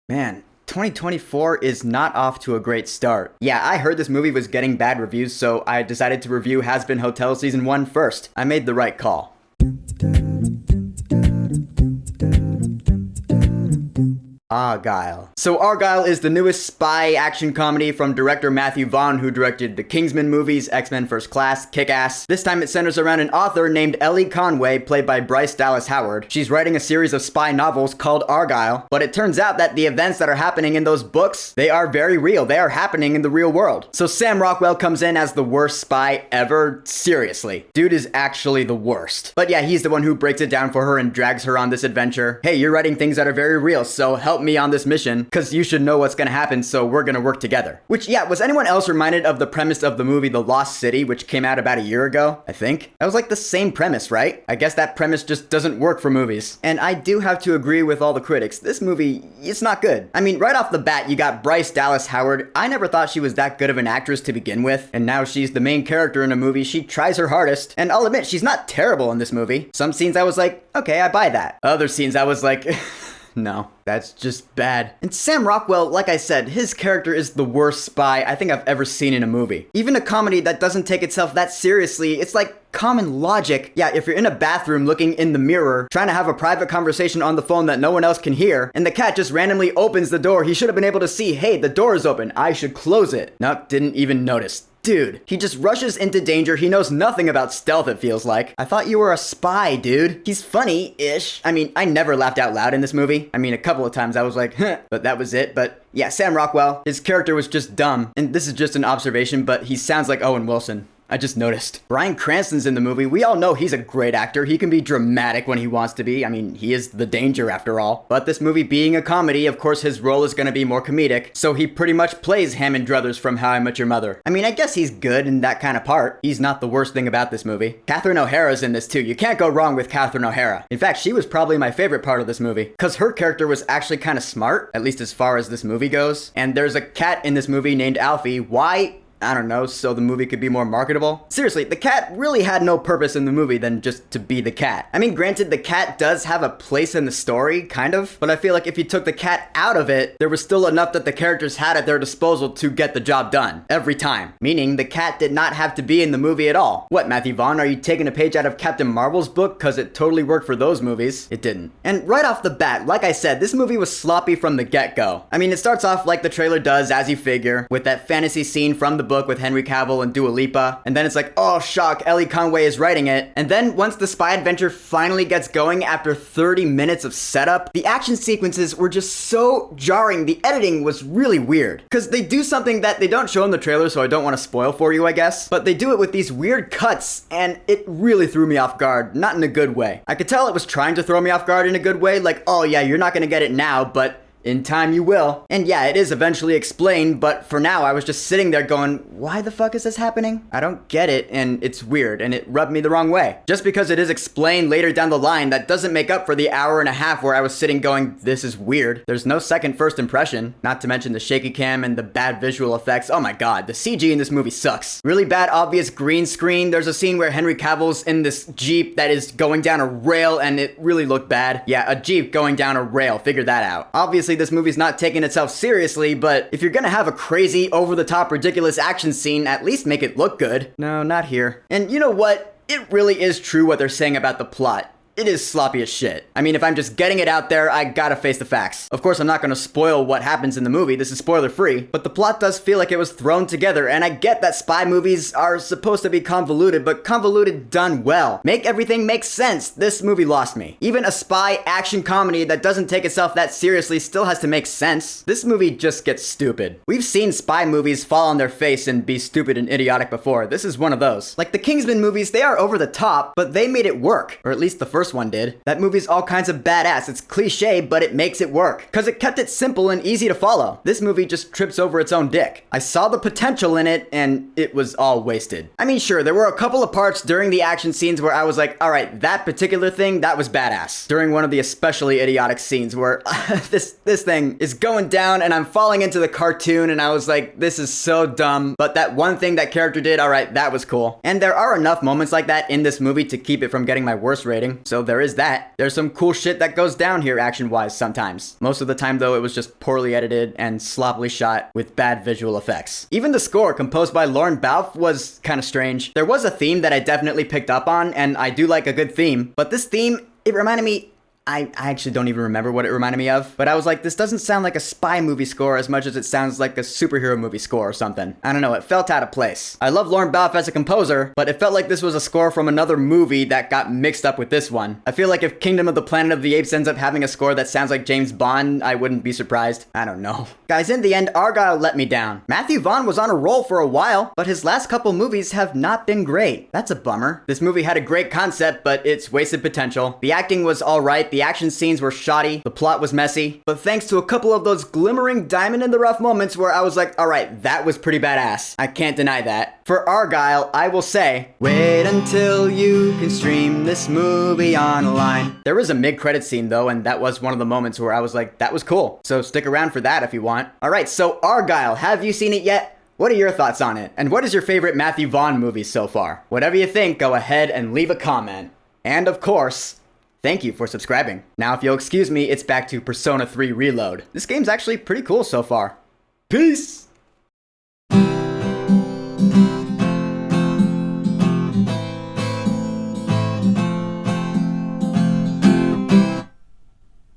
Man, 2024 is not off to a great start. Yeah, I heard this movie was getting bad reviews, so I decided to review Has Been Hotel Season 1 first. I made the right call. Argylle. So Argylle is the newest spy action comedy from director Matthew Vaughn, who directed the Kingsman movies, X-Men First Class, Kick-Ass. This time it centers around an author named Ellie Conway, played by Bryce Dallas Howard. She's writing a series of spy novels called Argylle, but it turns out that the events that are happening in those books, they are very real. They are happening in the real world. So Sam Rockwell comes in as the worst spy ever. Seriously. Dude is actually the worst. But yeah, he's the one who breaks it down for her and drags her on this adventure. Hey, you're writing things that are very real, so help me on this mission, because you should know what's gonna happen, so we're gonna work together. Which, yeah, was anyone else reminded of the premise of the movie The Lost City, which came out about a year ago, I think? That was like the same premise, right? I guess that premise just doesn't work for movies. And I do have to agree with all the critics. This movie, it's not good. I mean, right off the bat, you got Bryce Dallas Howard. I never thought she was that good of an actress to begin with, and now she's the main character in a movie. She tries her hardest, and I'll admit, she's not terrible in this movie. Some scenes I was like, okay, I buy that. Other scenes I was like, no, that's just bad. And Sam Rockwell, like I said, his character is the worst spy I think I've ever seen in a movie. Even a comedy that doesn't take itself that seriously, it's like common logic. Yeah, if you're in a bathroom looking in the mirror, trying to have a private conversation on the phone that no one else can hear, and the cat just randomly opens the door, he should have been able to see, hey, the door is open, I should close it. Nope, didn't even notice. Dude, he just rushes into danger. He knows nothing about stealth, it feels like. I thought you were a spy, dude. He's funny-ish. I mean, I never laughed out loud in this movie. I mean, a couple of times I was like, huh, but that was it. But yeah, Sam Rockwell, his character was just dumb. And this is just an observation, but he sounds like Owen Wilson. I just noticed. Bryan Cranston's in the movie. We all know he's a great actor. He can be dramatic when he wants to be. I mean, he is the danger after all. But this movie being a comedy, of course his role is going to be more comedic. So he pretty much plays Hammond Druthers from How I Met Your Mother. I mean, I guess he's good in that kind of part. He's not the worst thing about this movie. Catherine O'Hara's in this too. You can't go wrong with Catherine O'Hara. In fact, she was probably my favorite part of this movie. Because her character was actually kind of smart, at least as far as this movie goes. And there's a cat in this movie named Alfie. Why? I don't know, so the movie could be more marketable. Seriously, the cat really had no purpose in the movie than just to be the cat. I mean, granted, the cat does have a place in the story, kind of, but I feel like if you took the cat out of it, there was still enough that the characters had at their disposal to get the job done, every time. Meaning, the cat did not have to be in the movie at all. What, Matthew Vaughn, are you taking a page out of Captain Marvel's book? Cause it totally worked for those movies. It didn't. And right off the bat, like I said, this movie was sloppy from the get-go. I mean, it starts off like the trailer does, as you figure, with that fantasy scene from the book with Henry Cavill and Dua Lipa, and then it's like, oh shock, Ellie Conway is writing it. And then once the spy adventure finally gets going after 30 minutes of setup, the action sequences were just so jarring. The editing was really weird, because they do something that they don't show in the trailer, so I don't want to spoil for you, I guess, but they do it with these weird cuts, and it really threw me off guard, not in a good way. I could tell it was trying to throw me off guard in a good way, like, oh yeah, you're not gonna get it now, but in time you will. And yeah, it is eventually explained, but for now I was just sitting there going, why the fuck is this happening? I don't get it, and it's weird, and it rubbed me the wrong way. Just because it is explained later down the line, that doesn't make up for the hour and a half where I was sitting going, this is weird. There's no second first impression, not to mention the shaky cam and the bad visual effects. Oh my god, the CG in this movie sucks. Really bad obvious green screen. There's a scene where Henry Cavill's in this Jeep that is going down a rail, and it really looked bad. Yeah, a Jeep going down a rail, figure that out. Obviously this movie's not taking itself seriously, but if you're gonna have a crazy, over-the-top, ridiculous action scene, at least make it look good. No, not here. And you know what? It really is true what they're saying about the plot. It is sloppy as shit. I mean, if I'm just getting it out there, I gotta face the facts. Of course, I'm not gonna spoil what happens in the movie. This is spoiler free, but the plot does feel like it was thrown together, and I get that spy movies are supposed to be convoluted, but convoluted done well. Make everything make sense. This movie lost me. Even a spy action comedy that doesn't take itself that seriously still has to make sense. This movie just gets stupid. We've seen spy movies fall on their face and be stupid and idiotic before. This is one of those. Like the Kingsman movies, they are over the top, but they made it work. Or at least the first one did. That movie's all kinds of badass. It's cliche, but it makes it work. Cause it kept it simple and easy to follow. This movie just trips over its own dick. I saw the potential in it, and it was all wasted. I mean, sure, there were a couple of parts during the action scenes where I was like, alright, that particular thing, that was badass. During one of the especially idiotic scenes where this thing is going down and I'm falling into the cartoon, and I was like, this is so dumb. But that one thing that character did, alright, that was cool. And there are enough moments like that in this movie to keep it from getting my worst rating. So so there is that. There's some cool shit that goes down here action-wise sometimes. Most of the time, though, it was just poorly edited and sloppily shot with bad visual effects. Even the score, composed by Lauren Balfe, was kind of strange. There was a theme that I definitely picked up on, and I do like a good theme, but this theme, it reminded me... I actually don't even remember what it reminded me of, but I was like, this doesn't sound like a spy movie score as much as it sounds like a superhero movie score or something. I don't know, it felt out of place. I love Lauren Balfe as a composer, but it felt like this was a score from another movie that got mixed up with this one. I feel like if Kingdom of the Planet of the Apes ends up having a score that sounds like James Bond, I wouldn't be surprised. I don't know. Guys, in the end, Argylle let me down. Matthew Vaughn was on a roll for a while, but his last couple movies have not been great. That's a bummer. This movie had a great concept, but it's wasted potential. The acting was alright, the action scenes were shoddy, the plot was messy, but thanks to a couple of those glimmering diamond in the rough moments where I was like, alright, that was pretty badass. I can't deny that. For Argylle, I will say, wait until you can stream this movie online. There was a mid-credit scene though, and that was one of the moments where I was like, that was cool. So stick around for that if you want. Alright, so Argylle, have you seen it yet? What are your thoughts on it? And what is your favorite Matthew Vaughn movie so far? Whatever you think, go ahead and leave a comment. And of course, thank you for subscribing. Now, if you'll excuse me, it's back to Persona 3 Reload. This game's actually pretty cool so far. Peace!